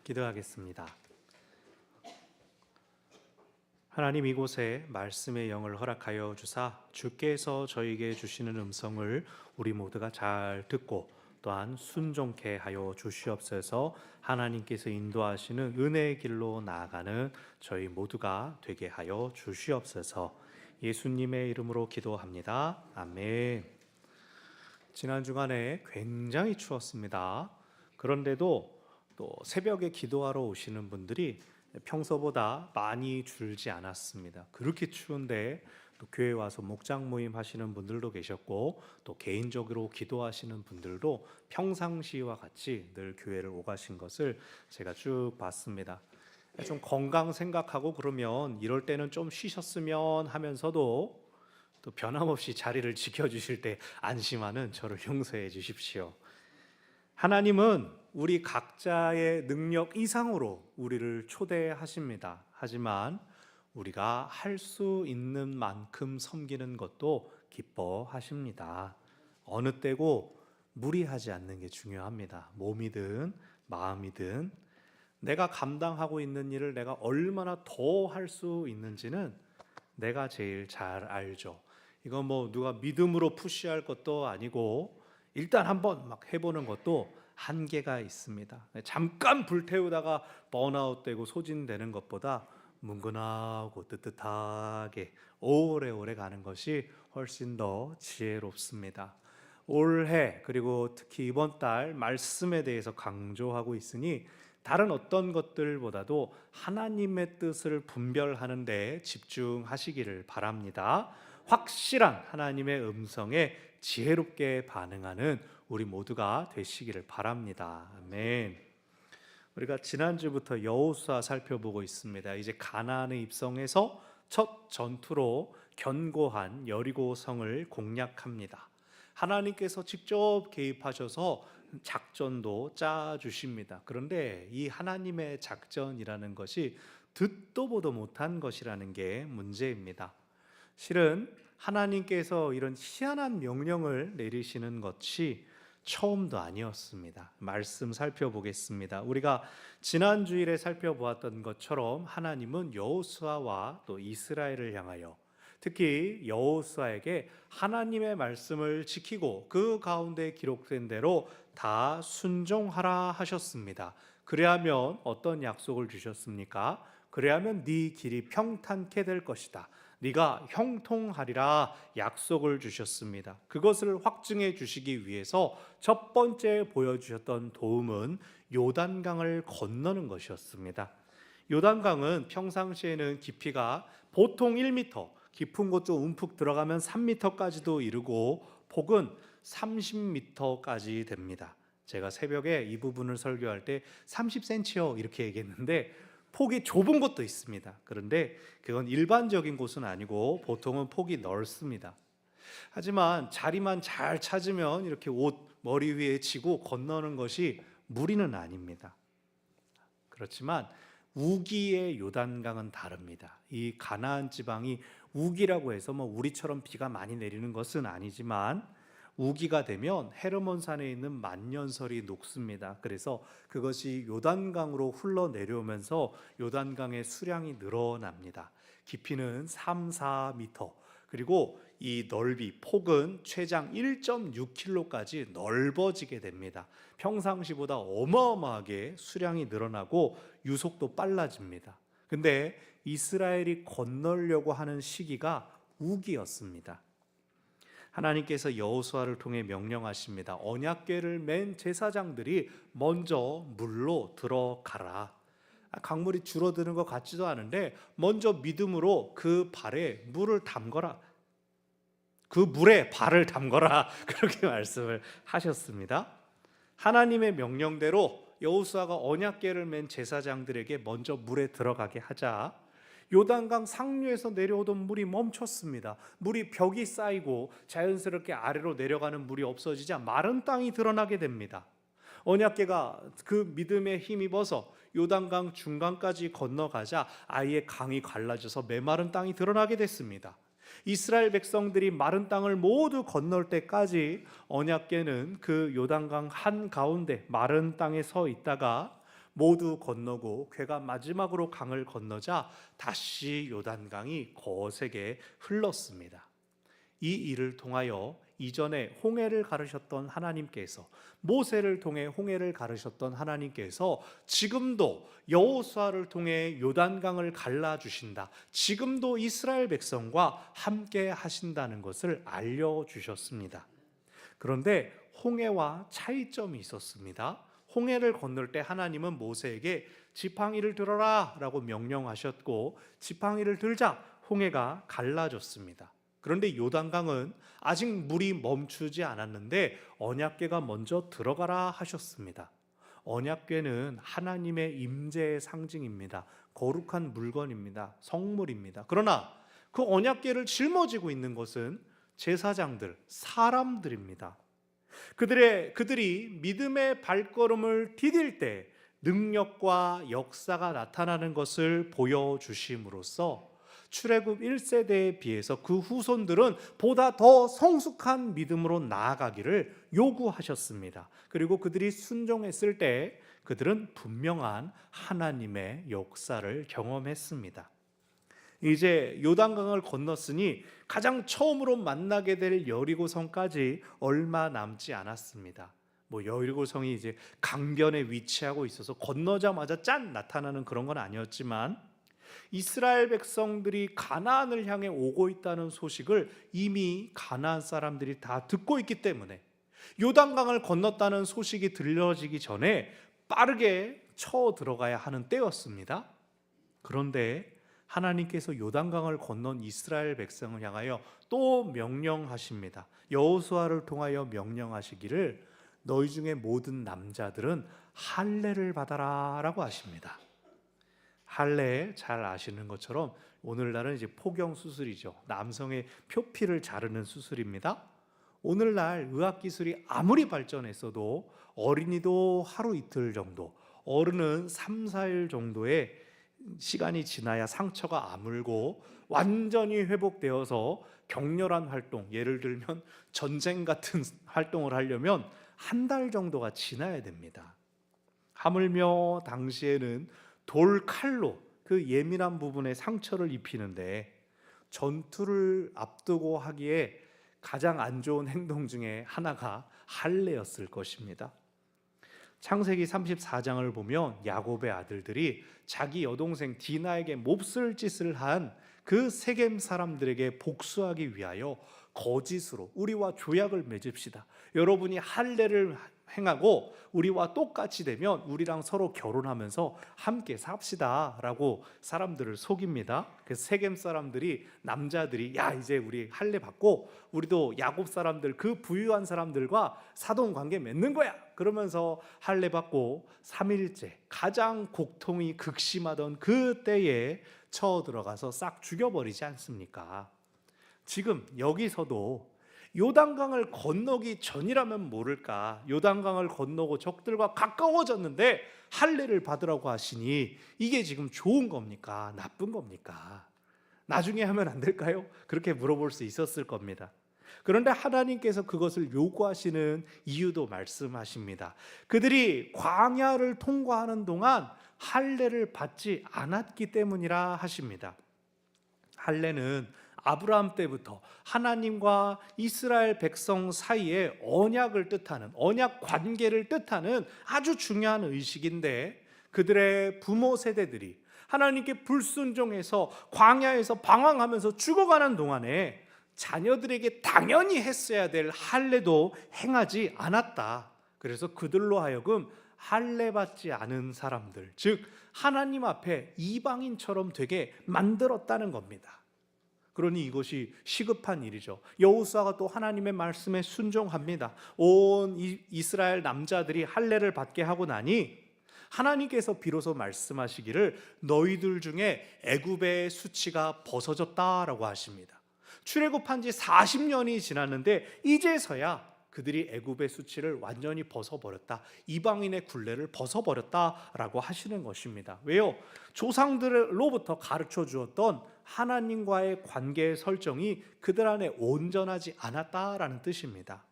기도하겠습니다. 하나님, 이곳에 말씀의 영을 허락하여 주사 주께서 저에게 주시는 음성을 우리 모두가 잘 듣고 또한 순종케 하여 주시옵소서. 하나님께서 인도하시는 은혜의 길로 나아가는 저희 모두가 되게 하여 주시옵소서. 예수님의 이름으로 기도합니다. 아멘. 지난 주간에 굉장히 추웠습니다. 그런데도 또 새벽에 기도하러 오시는 분들이 평소보다 많이 줄지 않았습니다. 그렇게 추운데 또 교회 와서 목장 모임 하시는 분들도 계셨고, 또 개인적으로 기도하시는 분들도 평상시와 같이 늘 교회를 오가신 것을 제가 쭉 봤습니다. 좀 건강 생각하고 그러면 이럴 때는 좀 쉬셨으면 하면서도 또 변함없이 자리를 지켜주실 때 안심하는 저를 용서해 주십시오. 하나님은 우리 각자의 능력 이상으로 우리를 초대하십니다. 하지만 우리가 할 수 있는 만큼 섬기는 것도 기뻐하십니다. 어느 때고 무리하지 않는 게 중요합니다. 몸이든 마음이든 내가 감당하고 있는 일을 내가 얼마나 더 할 수 있는지는 내가 제일 잘 알죠. 이거 누가 믿음으로 푸시할 것도 아니고 일단 한번 막 해보는 것도 한계가 있습니다. 잠깐 불태우다가 번아웃 되고 소진되는 것보다 뭉근하고 뜨뜻하게 오래오래 가는 것이 훨씬 더 지혜롭습니다. 올해 그리고 특히 이번 달 말씀에 대해서 강조하고 있으니 다른 어떤 것들보다도 하나님의 뜻을 분별하는 데 집중하시기를 바랍니다. 확실한 하나님의 음성에 지혜롭게 반응하는 우리 모두가 되시기를 바랍니다. 아멘. 우리가 지난주부터 여호수아 살펴보고 있습니다. 이제 가나안에 입성해서 첫 전투로 견고한 여리고 성을 공략합니다. 하나님께서 직접 개입하셔서 작전도 짜 주십니다. 그런데 이 하나님의 작전이라는 것이 듣도 보도 못한 것이라는 게 문제입니다. 실은 하나님께서 이런 희한한 명령을 내리시는 것이 처음도 아니었습니다. 말씀 살펴보겠습니다. 우리가 지난 주일에 살펴보았던 것처럼 하나님은 여호수아와 또 이스라엘을 향하여 특히 여호수아에게 하나님의 말씀을 지키고 그 가운데 기록된 대로 다 순종하라 하셨습니다. 그래야면 어떤 약속을 주셨습니까? 그래야면 네 길이 평탄케 될 것이다. 네가 형통하리라 약속을 주셨습니다. 그것을 확증해 주시기 위해서 첫 번째 보여주셨던 도움은 요단강을 건너는 것이었습니다. 요단강은 평상시에는 깊이가 보통 1m, 깊은 곳 좀 움푹 들어가면 3m까지도 이르고 폭은 30m까지 됩니다. 제가 새벽에 이 부분을 설교할 때 30cm요 이렇게 얘기했는데 폭이 좁은 곳도 있습니다. 그런데 그건 일반적인 곳은 아니고 보통은 폭이 넓습니다. 하지만 자리만 잘 찾으면 이렇게 옷 머리 위에 지고 건너는 것이 무리는 아닙니다. 그렇지만 우기의 요단강은 다릅니다. 이 가나안 지방이 우기라고 해서 우리처럼 비가 많이 내리는 것은 아니지만 우기가 되면 헤르몬산에 있는 만년설이 녹습니다. 그래서 그것이 요단강으로 흘러내려오면서 요단강의 수량이 늘어납니다. 깊이는 3, 4m, 그리고 이 넓이, 폭은 최장 1.6km까지 넓어지게 됩니다. 평상시보다 어마어마하게 수량이 늘어나고 유속도 빨라집니다. 근데 이스라엘이 건너려고 하는 시기가 우기였습니다. 하나님께서 여호수아를 통해 명령하십니다. 언약궤를 맨 제사장들이 먼저 물로 들어가라. 강물이 줄어드는 것 같지도 않은데 먼저 믿음으로 그 발에 물을 담거라. 그 물에 발을 담거라. 그렇게 말씀을 하셨습니다. 하나님의 명령대로 여호수아가 언약궤를 맨 제사장들에게 먼저 물에 들어가게 하자 요단강 상류에서 내려오던 물이 멈췄습니다. 물이 벽이 쌓이고 자연스럽게 아래로 내려가는 물이 없어지자 마른 땅이 드러나게 됩니다. 언약궤가 그 믿음에 힘입어서 요단강 중간까지 건너가자 아예 강이 갈라져서 메마른 땅이 드러나게 됐습니다. 이스라엘 백성들이 마른 땅을 모두 건널 때까지 언약궤는 그 요단강 한가운데 마른 땅에 서 있다가 모두 건너고 괴가 마지막으로 강을 건너자 다시 요단강이 거세게 흘렀습니다. 이 일을 통하여 이전에 홍해를 가르셨던 하나님께서, 모세를 통해 홍해를 가르셨던 하나님께서 지금도 여호수아를 통해 요단강을 갈라 주신다, 지금도 이스라엘 백성과 함께 하신다는 것을 알려 주셨습니다. 그런데 홍해와 차이점이 있었습니다. 홍해를 건널 때 하나님은 모세에게 지팡이를 들어라 라고 명령하셨고, 지팡이를 들자 홍해가 갈라졌습니다. 그런데 요단강은 아직 물이 멈추지 않았는데 언약궤가 먼저 들어가라 하셨습니다. 언약궤는 하나님의 임재의 상징입니다. 거룩한 물건입니다. 성물입니다. 그러나 그 언약궤를 짊어지고 있는 것은 제사장들, 사람들입니다. 그들이 믿음의 발걸음을 디딜 때 능력과 역사가 나타나는 것을 보여주심으로써 출애굽 1세대에 비해서 그 후손들은 보다 더 성숙한 믿음으로 나아가기를 요구하셨습니다. 그리고 그들이 순종했을 때 그들은 분명한 하나님의 역사를 경험했습니다. 이제 요단강을 건넜으니 가장 처음으로 만나게 될 여리고성까지 얼마 남지 않았습니다. 여리고성이 이제 강변에 위치하고 있어서 건너자마자 짠 나타나는 그런 건 아니었지만, 이스라엘 백성들이 가나안을 향해 오고 있다는 소식을 이미 가나안 사람들이 다 듣고 있기 때문에 요단강을 건넜다는 소식이 들려지기 전에 빠르게 쳐 들어가야 하는 때였습니다. 그런데 하나님께서 요단강을 건넌 이스라엘 백성을 향하여 또 명령하십니다. 여호수아를 통하여 명령하시기를 너희 중에 모든 남자들은 할례를 받아라 라고 하십니다. 할례 잘 아시는 것처럼 오늘날은 이제 포경 수술이죠. 남성의 표피를 자르는 수술입니다. 오늘날 의학기술이 아무리 발전했어도 어린이도 하루 이틀 정도, 어른은 3, 4일 정도의 시간이 지나야 상처가 아물고 완전히 회복되어서 격렬한 활동, 예를 들면 전쟁 같은 활동을 하려면 한 달 정도가 지나야 됩니다. 하물며 당시에는 돌칼로 그 예민한 부분에 상처를 입히는데 전투를 앞두고 하기에 가장 안 좋은 행동 중에 하나가 할례였을 것입니다. 창세기 34장을 보면 야곱의 아들들이 자기 여동생 디나에게 몹쓸 짓을 한 그 세겜 사람들에게 복수하기 위하여 거짓으로 우리와 조약을 맺읍시다, 여러분이 할례를 행하고 우리와 똑같이 되면 우리랑 서로 결혼하면서 함께 삽시다 라고 사람들을 속입니다. 그래서 세겜 사람들이, 남자들이 야 이제 우리 할례 받고 우리도 야곱 사람들, 그 부유한 사람들과 사돈관계 맺는 거야 그러면서 할례 받고 3일째 가장 고통이 극심하던 그 때에 쳐 들어가서 싹 죽여버리지 않습니까? 지금 여기서도 요단강을 건너기 전이라면 모를까, 요단강을 건너고 적들과 가까워졌는데 할례를 받으라고 하시니 이게 지금 좋은 겁니까? 나쁜 겁니까? 나중에 하면 안 될까요? 그렇게 물어볼 수 있었을 겁니다. 그런데 하나님께서 그것을 요구하시는 이유도 말씀하십니다. 그들이 광야를 통과하는 동안 할례를 받지 않았기 때문이라 하십니다. 할례는 아브라함 때부터 하나님과 이스라엘 백성 사이의 언약을 뜻하는, 언약 관계를 뜻하는 아주 중요한 의식인데, 그들의 부모 세대들이 하나님께 불순종해서 광야에서 방황하면서 죽어가는 동안에 자녀들에게 당연히 했어야 될 할례도 행하지 않았다. 그래서 그들로 하여금 할례 받지 않은 사람들, 즉 하나님 앞에 이방인처럼 되게 만들었다는 겁니다. 그러니 이것이 시급한 일이죠. 여호수아가 또 하나님의 말씀에 순종합니다. 온 이스라엘 남자들이 할례를 받게 하고 나니 하나님께서 비로소 말씀하시기를 너희들 중에 애굽의 수치가 벗어졌다라고 하십니다. 출애굽한 지 40년이 지났는데 이제서야 그들이 애굽의 수치를 완전히 벗어버렸다, 이방인의 굴레를 벗어버렸다라고 하시는 것입니다. 왜요? 조상들로부터 가르쳐 주었던 하나님과의 관계의 설정이 그들 안에 온전하지 않았다라는 뜻입니다.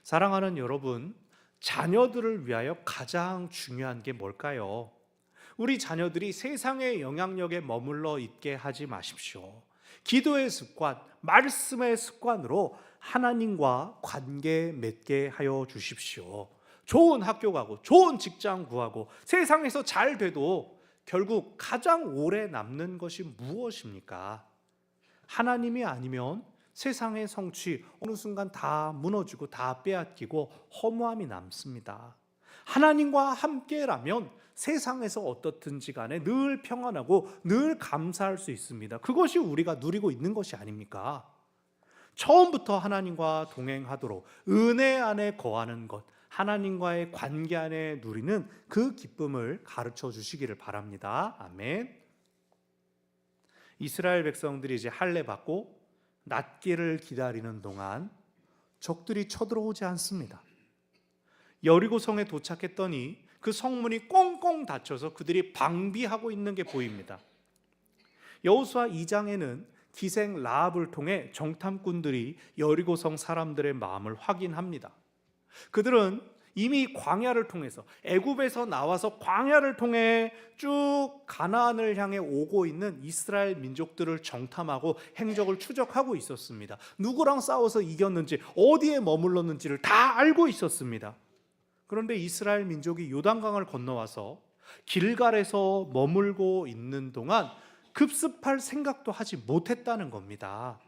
사랑하는 여러분, 자녀들을 위하여 가장 중요한 게 뭘까요? 우리 자녀들이 세상의 영향력에 머물러 있게 하지 마십시오. 기도의 습관, 말씀의 습관으로 하나님과 관계 맺게 하여 주십시오. 좋은 학교 가고 좋은 직장 구하고 세상에서 잘 돼도 결국 가장 오래 남는 것이 무엇입니까? 하나님이 아니면 세상의 성취 어느 순간 다 무너지고 다 빼앗기고 허무함이 남습니다. 하나님과 함께라면 세상에서 어떻든지 간에 늘 평안하고 늘 감사할 수 있습니다. 그것이 우리가 누리고 있는 것이 아닙니까? 처음부터 하나님과 동행하도록 은혜 안에 거하는 것, 하나님과의 관계 안에 누리는 그 기쁨을 가르쳐 주시기를 바랍니다. 아멘. 이스라엘 백성들이 이제 할례 받고 낫기를 기다리는 동안 적들이 쳐들어오지 않습니다. 여리고성에 도착했더니 그 성문이 꽁꽁 닫혀서 그들이 방비하고 있는 게 보입니다. 여호수아 2장에는 기생 라합을 통해 정탐꾼들이 여리고성 사람들의 마음을 확인합니다. 그들은 이미 광야를 통해서 애굽에서 나와서 광야를 통해 쭉 가나안을 향해 오고 있는 이스라엘 민족들을 정탐하고 행적을 추적하고 있었습니다. 누구랑 싸워서 이겼는지 어디에 머물렀는지를 다 알고 있었습니다. 그런데 이스라엘 민족이 요단강을 건너와서 길갈에서 머물고 있는 동안 급습할 생각도 하지 못했다는 겁니다.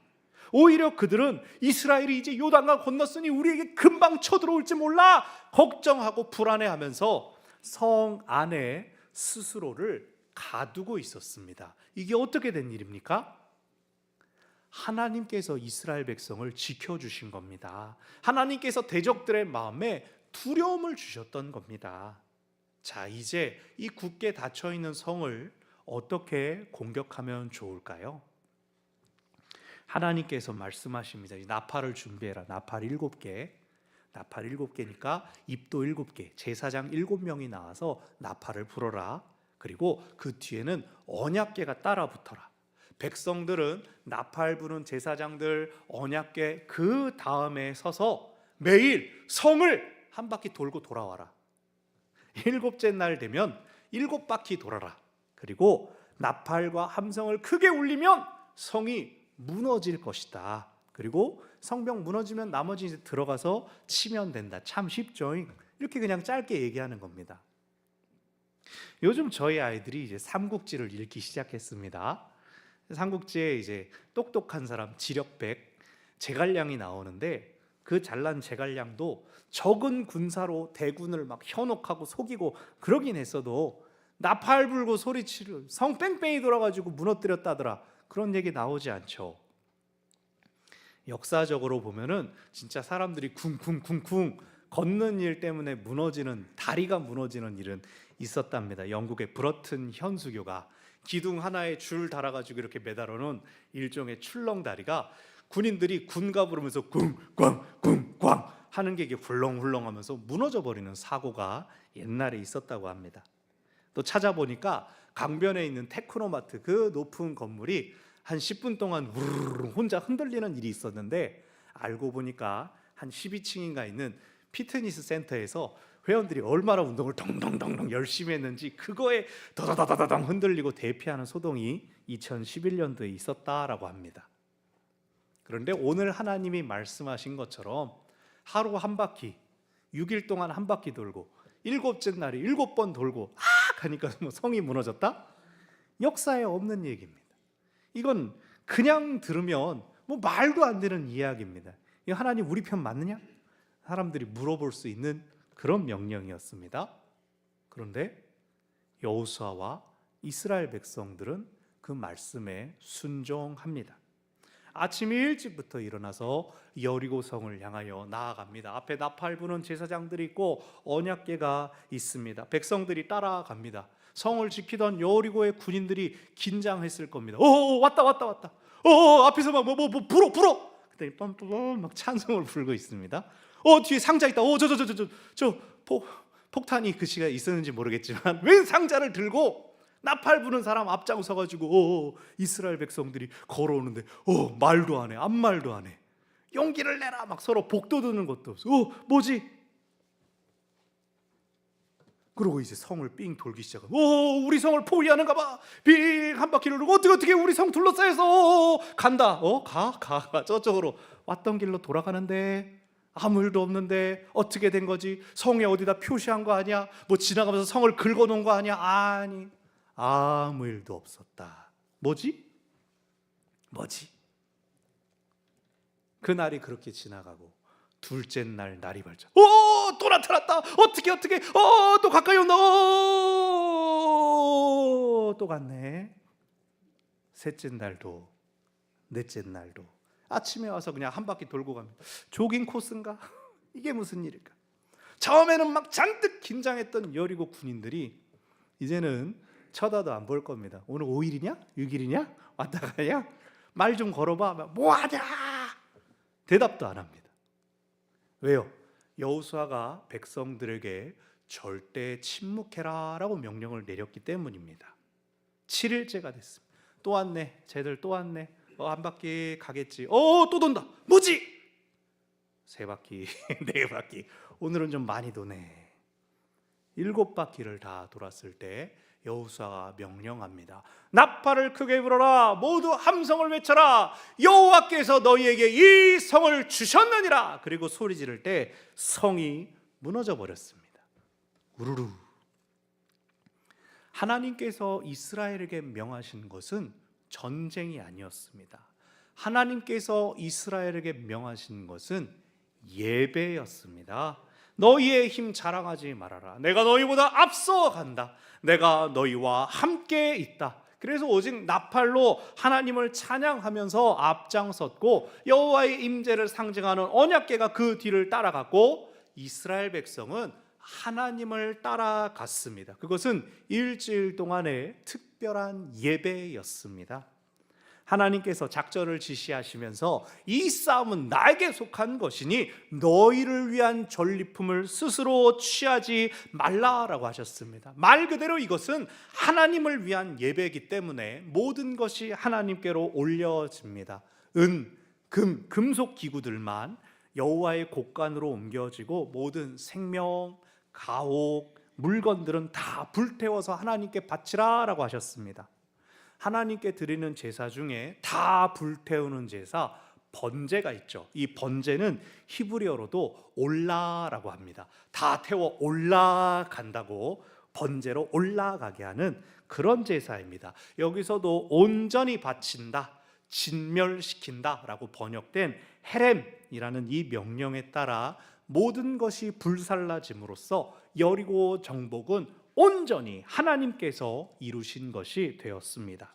오히려 그들은 이스라엘이 이제 요단강 건넜으니 우리에게 금방 쳐들어올지 몰라 걱정하고 불안해하면서 성 안에 스스로를 가두고 있었습니다. 이게 어떻게 된 일입니까? 하나님께서 이스라엘 백성을 지켜주신 겁니다. 하나님께서 대적들의 마음에 두려움을 주셨던 겁니다. 자, 이제 이 굳게 닫혀있는 성을 어떻게 공격하면 좋을까요? 하나님께서 말씀하십니다. 나팔을 준비해라. 나팔 7개. 나팔 7개니까 입도 7개. 제사장 7명이 나와서 나팔을 불어라. 그리고 그 뒤에는 언약궤가 따라 붙어라. 백성들은 나팔 부는 제사장들, 언약궤 그 다음에 서서 매일 성을 한 바퀴 돌고 돌아와라. 7째 날 되면 7바퀴 돌아라. 그리고 나팔과 함성을 크게 울리면 성이 무너질 것이다. 그리고 성벽 무너지면 나머지 이제 들어가서 치면 된다. 참 쉽죠? 이렇게 그냥 짧게 얘기하는 겁니다. 요즘 저희 아이들이 이제 삼국지를 읽기 시작했습니다. 삼국지에 이제 똑똑한 사람 지력백 제갈량이 나오는데 그 잘난 제갈량도 적은 군사로 대군을 막 현혹하고 속이고 그러긴 했어도 나팔 불고 소리치르 성 뺑뺑이 돌아가지고 무너뜨렸다더라. 그런 얘기 나오지 않죠. 역사적으로 보면은 진짜 사람들이 쿵쿵쿵쿵 걷는 일 때문에 무너지는 다리가 무너지는 일은 있었답니다. 영국의 브러튼 현수교가 기둥 하나에 줄 달아가지고 이렇게 매달아 놓은 일종의 출렁다리가 군인들이 군가 부르면서 쿵꽝 하는 게 이게 훌렁훌렁하면서 무너져 버리는 사고가 옛날에 있었다고 합니다. 또 찾아보니까 강변에 있는 테크노마트 그 높은 건물이 한 10분 동안 우르르 혼자 흔들리는 일이 있었는데 알고 보니까 한 12층인가 있는 피트니스 센터에서 회원들이 얼마나 운동을 덩덩덩덩 열심히 했는지 그거에 더더더더덩 흔들리고 대피하는 소동이 2011년도에 있었다라고 합니다. 그런데 오늘 하나님이 말씀하신 것처럼 하루 한 바퀴 6일 동안 한 바퀴 돌고 7째 날에 7번 돌고 하니까 뭐 성이 무너졌다? 역사에 없는 얘기입니다. 이건 그냥 들으면 뭐 말도 안 되는 이야기입니다. 이 하나님 우리 편 맞느냐? 사람들이 물어볼 수 있는 그런 명령이었습니다. 그런데 여호수아와 이스라엘 백성들은 그 말씀에 순종합니다. 아침 일찍부터 일어나서 여리고성을 향하여 나아갑니다. 앞에 나팔 부는 제사장들이 있고 언약궤가 있습니다. 백성들이 따라갑니다. 성을 지키던 여리고의 군인들이 긴장했을 겁니다. 왔다. 앞에서 막 불어. 그때 뻔뻔 막 찬송을 부르고 있습니다. 뒤에 상자 있다. 저 폭탄이 그 시간에 있었는지 모르겠지만 웬 상자를 들고 나팔 부는 사람 앞장 서가지고 이스라엘 백성들이 걸어오는데 말도 안 해. 아무 말도 안 해. 용기를 내라 막 서로 복도 드는 것도 없어. 뭐지? 그리고 이제 성을 삥 돌기 시작하고, 오, 우리 성을 포위하는가 봐. 삥 한 바퀴를 돌고, 어떻게 우리 성 둘러싸여서 간다. 가 저쪽으로. 왔던 길로 돌아가는데 아무 일도 없는데 어떻게 된 거지? 성에 어디다 표시한 거 아니야? 뭐 지나가면서 성을 긁어놓은 거 아니야? 아니, 아무 일도 없었다. 뭐지? 그날이 그렇게 지나가고 둘째 날 날이 밝자, 또 나타났다. 어떻게 또 가까이 온다. 또 갔네. 셋째 날도 넷째 날도 아침에 와서 그냥 한 바퀴 돌고 갑니다. 조깅 코스인가? 이게 무슨 일일까? 처음에는 막 잔뜩 긴장했던 여리고 군인들이 이제는 쳐다도 안 볼 겁니다. 오늘 5일이냐? 6일이냐? 왔다 가냐? 말 좀 걸어봐. 뭐하냐? 대답도 안 합니다. 왜요? 여호수아가 백성들에게 절대 침묵해라 라고 명령을 내렸기 때문입니다. 7일째가 됐습니다. 또 왔네. 쟤들 또 왔네. 한 바퀴 가겠지. 또 돈다. 뭐지? 3바퀴, 4바퀴. 오늘은 좀 많이 도네. 7바퀴를 다 돌았을 때 여호수아가 명령합니다. 나팔을 크게 불어라. 모두 함성을 외쳐라. 여호와께서 너희에게 이 성을 주셨느니라. 그리고 소리 지를 때 성이 무너져 버렸습니다. 우르르. 하나님께서 이스라엘에게 명하신 것은 전쟁이 아니었습니다. 하나님께서 이스라엘에게 명하신 것은 예배였습니다. 너희의 힘 자랑하지 말아라. 내가 너희보다 앞서 간다. 내가 너희와 함께 있다. 그래서 오직 나팔로 하나님을 찬양하면서 앞장섰고 여호와의 임재를 상징하는 언약궤가 그 뒤를 따라갔고 이스라엘 백성은 하나님을 따라갔습니다. 그것은 일주일 동안의 특별한 예배였습니다. 하나님께서 작전을 지시하시면서 이 싸움은 나에게 속한 것이니 너희를 위한 전리품을 스스로 취하지 말라라고 하셨습니다. 말 그대로 이것은 하나님을 위한 예배이기 때문에 모든 것이 하나님께로 올려집니다. 은, 금, 금속 기구들만 여호와의 곳간으로 옮겨지고 모든 생명, 가옥, 물건들은 다 불태워서 하나님께 바치라라고 하셨습니다. 하나님께 드리는 제사 중에 다 불태우는 제사 번제가 있죠. 이 번제는 히브리어로도 올라라고 합니다. 다 태워 올라간다고 번제로 올라가게 하는 그런 제사입니다. 여기서도 온전히 바친다, 진멸시킨다 라고 번역된 헤렘이라는 이 명령에 따라 모든 것이 불살라짐으로써 여리고 정복은 온전히 하나님께서 이루신 것이 되었습니다.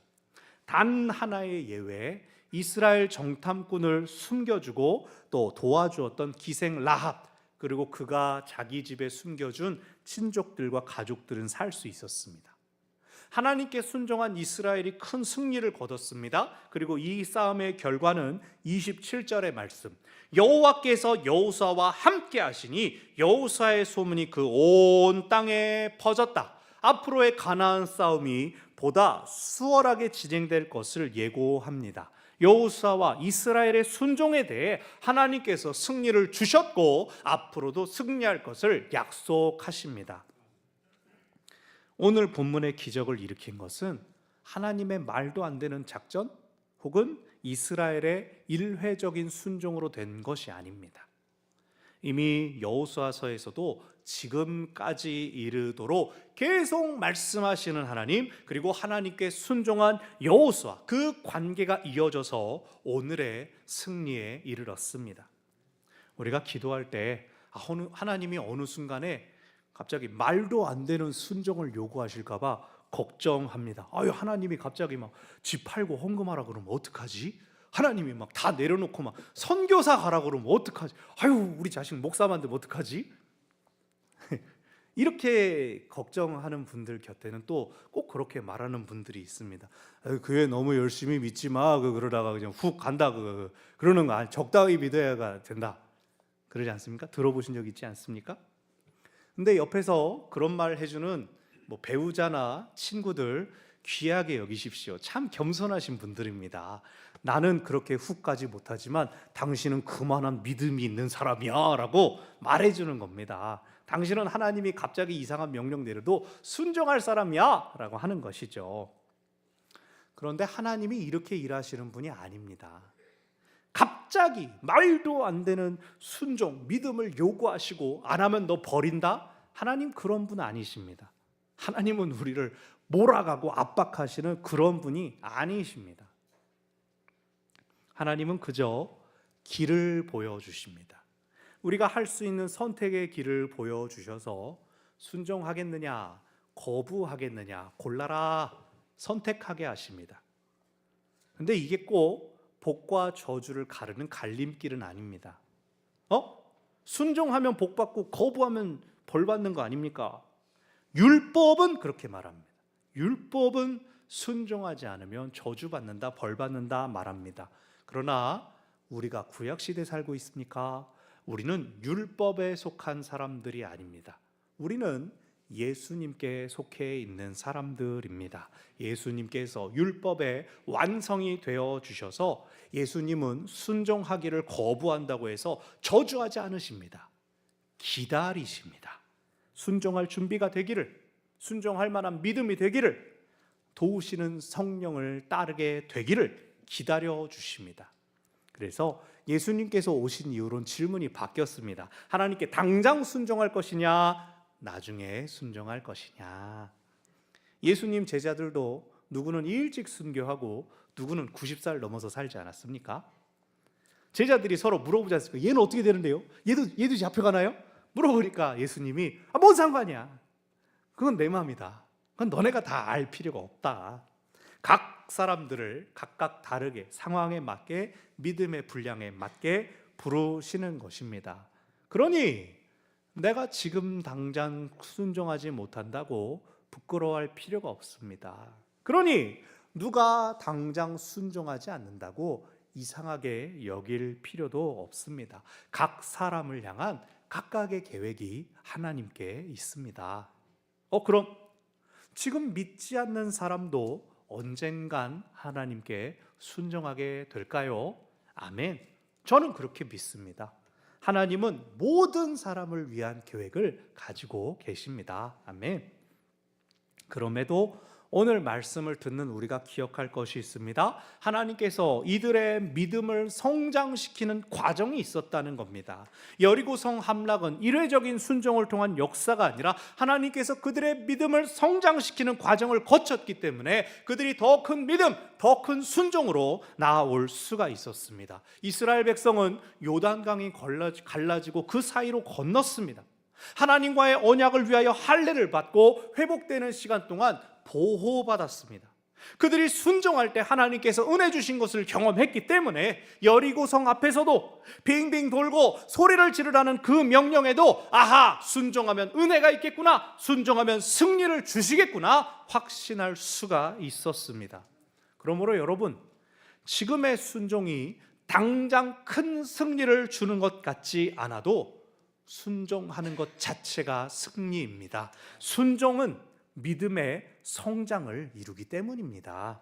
단 하나의 예외, 이스라엘 정탐꾼을 숨겨주고 또 도와주었던 기생 라합, 그리고 그가 자기 집에 숨겨준 친족들과 가족들은 살 수 있었습니다. 하나님께 순종한 이스라엘이 큰 승리를 거뒀습니다. 그리고 이 싸움의 결과는 27절의 말씀, 여호와께서 여호수아와 함께 하시니 여호수아의 소문이 그 온 땅에 퍼졌다. 앞으로의 가나안 싸움이 보다 수월하게 진행될 것을 예고합니다. 여호수아와 이스라엘의 순종에 대해 하나님께서 승리를 주셨고 앞으로도 승리할 것을 약속하십니다. 오늘 본문의 기적을 일으킨 것은 하나님의 말도 안 되는 작전 혹은 이스라엘의 일회적인 순종으로 된 것이 아닙니다. 이미 여호수아서에서도 지금까지 이르도록 계속 말씀하시는 하나님, 그리고 하나님께 순종한 여호수아, 그 관계가 이어져서 오늘의 승리에 이르렀습니다. 우리가 기도할 때 하나님이 어느 순간에 갑자기 말도 안 되는 순종을 요구하실까 봐 걱정합니다. 하나님이 갑자기 막 집 팔고 헌금하라 그러면 어떡하지? 하나님이 막 다 내려놓고 막 선교사 가라 그러면 어떡하지? 우리 자식 목사 만들면 어떡하지? 이렇게 걱정하는 분들 곁에는 또 꼭 그렇게 말하는 분들이 있습니다. 교회 너무 열심히 믿지 마. 그러다가 그냥 훅 간다. 그러는 거 아니, 적당히 믿어야 된다. 그러지 않습니까? 들어보신 적 있지 않습니까? 근데 옆에서 그런 말 해주는 배우자나 친구들 귀하게 여기십시오. 참 겸손하신 분들입니다. 나는 그렇게 훅 가지 못하지만 당신은 그만한 믿음이 있는 사람이야 라고 말해주는 겁니다. 당신은 하나님이 갑자기 이상한 명령 내려도 순종할 사람이야 라고 하는 것이죠. 그런데 하나님이 이렇게 일하시는 분이 아닙니다. 갑자기 말도 안 되는 순종, 믿음을 요구하시고 안 하면 너 버린다? 하나님 그런 분 아니십니다. 하나님은 우리를 몰아가고 압박하시는 그런 분이 아니십니다. 하나님은 그저 길을 보여주십니다. 우리가 할 수 있는 선택의 길을 보여주셔서 순종하겠느냐, 거부하겠느냐, 골라라, 선택하게 하십니다. 근데 이게 꼭 복과 저주를 가르는 갈림길은 아닙니다. 순종하면 복 받고 거부하면 벌 받는 거 아닙니까? 율법은 그렇게 말합니다. 율법은 순종하지 않으면 저주 받는다, 벌 받는다 말합니다. 그러나 우리가 구약 시대에 살고 있습니까? 우리는 율법에 속한 사람들이 아닙니다. 우리는 예수님께 속해 있는 사람들입니다. 예수님께서 율법의 완성이 되어 주셔서 예수님은 순종하기를 거부한다고 해서 저주하지 않으십니다. 기다리십니다. 순종할 준비가 되기를, 순종할 만한 믿음이 되기를, 도우시는 성령을 따르게 되기를 기다려 주십니다. 그래서 예수님께서 오신 이후로는 질문이 바뀌었습니다. 하나님께 당장 순종할 것이냐, 나중에 순종할 것이냐. 예수님 제자들도 누구는 일찍 순교하고 누구는 90살 넘어서 살지 않았습니까? 제자들이 서로 물어보지 않습니까? 얘는 어떻게 되는데요? 얘도 잡혀가나요? 물어보니까 예수님이 뭔 상관이야, 그건 내 마음이다, 그건 너네가 다 알 필요가 없다. 각 사람들을 각각 다르게 상황에 맞게 믿음의 분량에 맞게 부르시는 것입니다. 그러니 내가 지금 당장 순종하지 못한다고 부끄러워할 필요가 없습니다. 그러니 누가 당장 순종하지 않는다고 이상하게 여길 필요도 없습니다. 각 사람을 향한 각각의 계획이 하나님께 있습니다. 그럼 지금 믿지 않는 사람도 언젠간 하나님께 순종하게 될까요? 아멘. 저는 그렇게 믿습니다. 하나님은 모든 사람을 위한 계획을 가지고 계십니다. 아멘. 그럼에도 오늘 말씀을 듣는 우리가 기억할 것이 있습니다. 하나님께서 이들의 믿음을 성장시키는 과정이 있었다는 겁니다. 여리고성 함락은 일회적인 순종을 통한 역사가 아니라 하나님께서 그들의 믿음을 성장시키는 과정을 거쳤기 때문에 그들이 더 큰 믿음, 더 큰 순종으로 나아올 수가 있었습니다. 이스라엘 백성은 요단강이 갈라지고 그 사이로 건넜습니다. 하나님과의 언약을 위하여 할례를 받고 회복되는 시간 동안 보호받았습니다. 그들이 순종할 때 하나님께서 은혜 주신 것을 경험했기 때문에 여리고성 앞에서도 빙빙 돌고 소리를 지르라는 그 명령에도 아하, 순종하면 은혜가 있겠구나, 순종하면 승리를 주시겠구나 확신할 수가 있었습니다. 그러므로 여러분, 지금의 순종이 당장 큰 승리를 주는 것 같지 않아도 순종하는 것 자체가 승리입니다. 순종은 믿음의 성장을 이루기 때문입니다.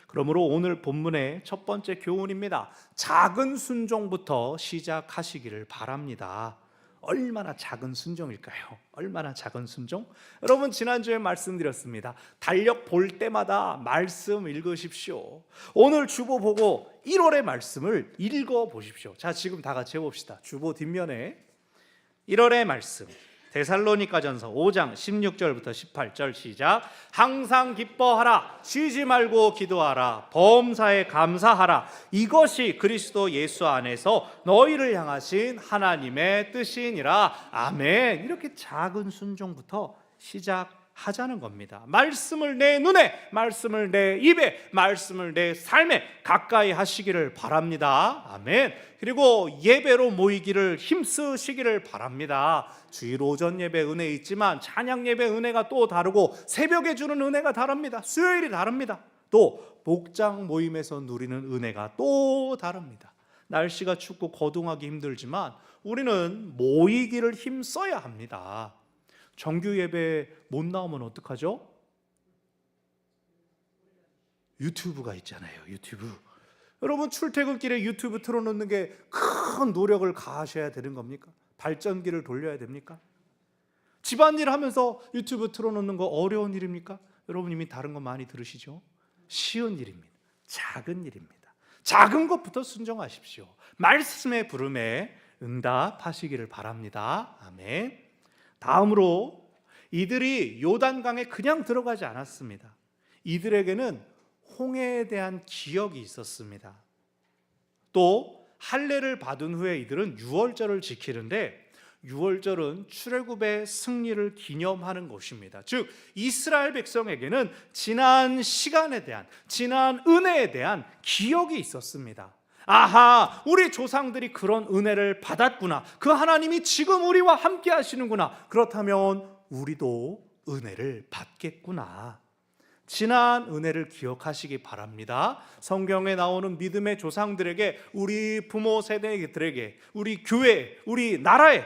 그러므로 오늘 본문의 첫 번째 교훈입니다. 작은 순종부터 시작하시기를 바랍니다. 얼마나 작은 순종일까요? 얼마나 작은 순종? 여러분, 지난주에 말씀드렸습니다. 달력 볼 때마다 말씀 읽으십시오. 오늘 주보 보고 1월의 말씀을 읽어보십시오. 자, 지금 다 같이 해봅시다. 주보 뒷면에 1월의 말씀, 데살로니가전서 5장 16절부터 18절 시작. 항상 기뻐하라, 쉬지 말고 기도하라, 범사에 감사하라, 이것이 그리스도 예수 안에서 너희를 향하신 하나님의 뜻이니라. 아멘. 이렇게 작은 순종부터 시작하자는 겁니다. 말씀을 내 눈에, 말씀을 내 입에, 말씀을 내 삶에 가까이 하시기를 바랍니다. 아멘. 그리고 예배로 모이기를 힘쓰시기를 바랍니다. 주일 오전 예배 은혜 있지만 찬양 예배 은혜가 또 다르고 새벽에 주는 은혜가 다릅니다. 수요일이 다릅니다. 또 목장 모임에서 누리는 은혜가 또 다릅니다. 날씨가 춥고 거동하기 힘들지만 우리는 모이기를 힘써야 합니다. 정규 예배 못 나오면 어떡하죠? 유튜브가 있잖아요. 유튜브. 여러분, 출퇴근길에 유튜브 틀어놓는 게 큰 노력을 가하셔야 되는 겁니까? 발전기를 돌려야 됩니까? 집안일 하면서 유튜브 틀어놓는 거 어려운 일입니까? 여러분 이미 다른 거 많이 들으시죠? 쉬운 일입니다. 작은 일입니다. 작은 것부터 순종하십시오. 말씀의 부름에 응답하시기를 바랍니다. 아멘. 다음으로 이들이 요단강에 그냥 들어가지 않았습니다. 이들에게는 홍해에 대한 기억이 있었습니다. 또 할례를 받은 후에 이들은 유월절을 지키는데, 유월절은 출애굽의 승리를 기념하는 것입니다. 즉 이스라엘 백성에게는 지난 시간에 대한, 지난 은혜에 대한 기억이 있었습니다. 아하, 우리 조상들이 그런 은혜를 받았구나. 그 하나님이 지금 우리와 함께 하시는구나. 그렇다면 우리도 은혜를 받겠구나. 지난 은혜를 기억하시기 바랍니다. 성경에 나오는 믿음의 조상들에게, 우리 부모 세대들에게, 우리 교회, 우리 나라에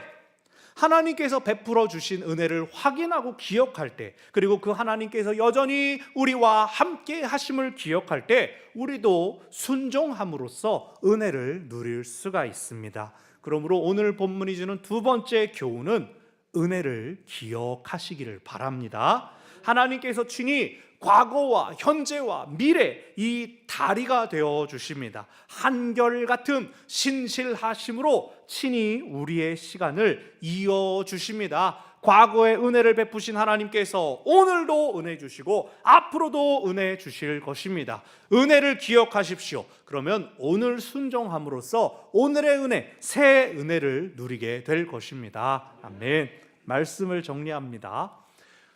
하나님께서 베풀어 주신 은혜를 확인하고 기억할 때, 그리고 그 하나님께서 여전히 우리와 함께 하심을 기억할 때 우리도 순종함으로써 은혜를 누릴 수가 있습니다. 그러므로 오늘 본문이 주는 두 번째 교훈은 은혜를 기억하시기를 바랍니다. 하나님께서 친히 과거와 현재와 미래 이 다리가 되어 주십니다. 한결같은 신실하심으로 친히 우리의 시간을 이어 주십니다. 과거에 은혜를 베푸신 하나님께서 오늘도 은혜 주시고 앞으로도 은혜 주실 것입니다. 은혜를 기억하십시오. 그러면 오늘 순종함으로써 오늘의 은혜, 새 은혜를 누리게 될 것입니다. 아멘. 말씀을 정리합니다.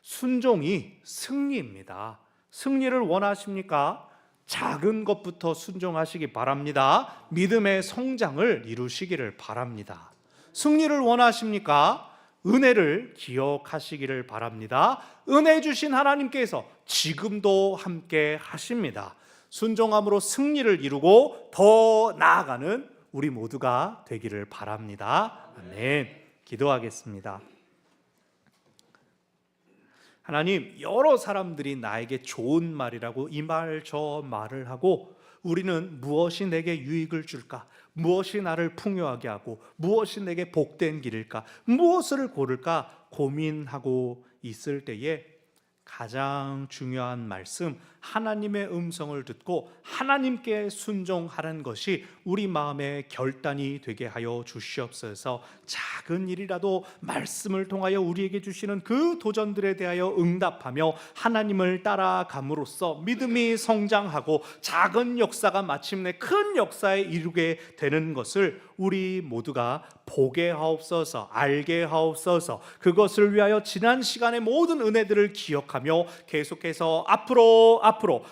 순종이 승리입니다. 승리를 원하십니까? 작은 것부터 순종하시기 바랍니다. 믿음의 성장을 이루시기를 바랍니다. 승리를 원하십니까? 은혜를 기억하시기를 바랍니다. 은혜 주신 하나님께서 지금도 함께 하십니다. 순종함으로 승리를 이루고 더 나아가는 우리 모두가 되기를 바랍니다. 아멘. 기도하겠습니다. 하나님, 여러 사람들이 나에게 좋은 말이라고 이 말 저 말을 하고, 우리는 무엇이 내게 유익을 줄까? 무엇이 나를 풍요하게 하고 무엇이 내게 복된 길일까? 무엇을 고를까? 고민하고 있을 때에 가장 중요한 말씀, 하나님의 음성을 듣고 하나님께 순종하는 것이 우리 마음의 결단이 되게 하여 주시옵소서. 작은 일이라도 말씀을 통하여 우리에게 주시는 그 도전들에 대하여 응답하며 하나님을 따라감으로써 믿음이 성장하고 작은 역사가 마침내 큰 역사에 이루게 되는 것을 우리 모두가 보게 하옵소서, 알게 하옵소서. 그것을 위하여 지난 시간의 모든 은혜들을 기억하며 계속해서 앞으로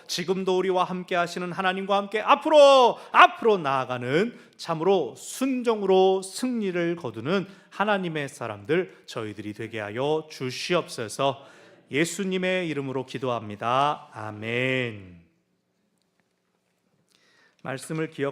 지금도 우리와 함께 하시는 하나님과 함께 앞으로 나아가는 참으로 순종으로 승리를 거두는 하나님의 사람들 저희들이 되게 하여 주시옵소서. 예수님의 이름으로 기도합니다. 아멘. 말씀을 기억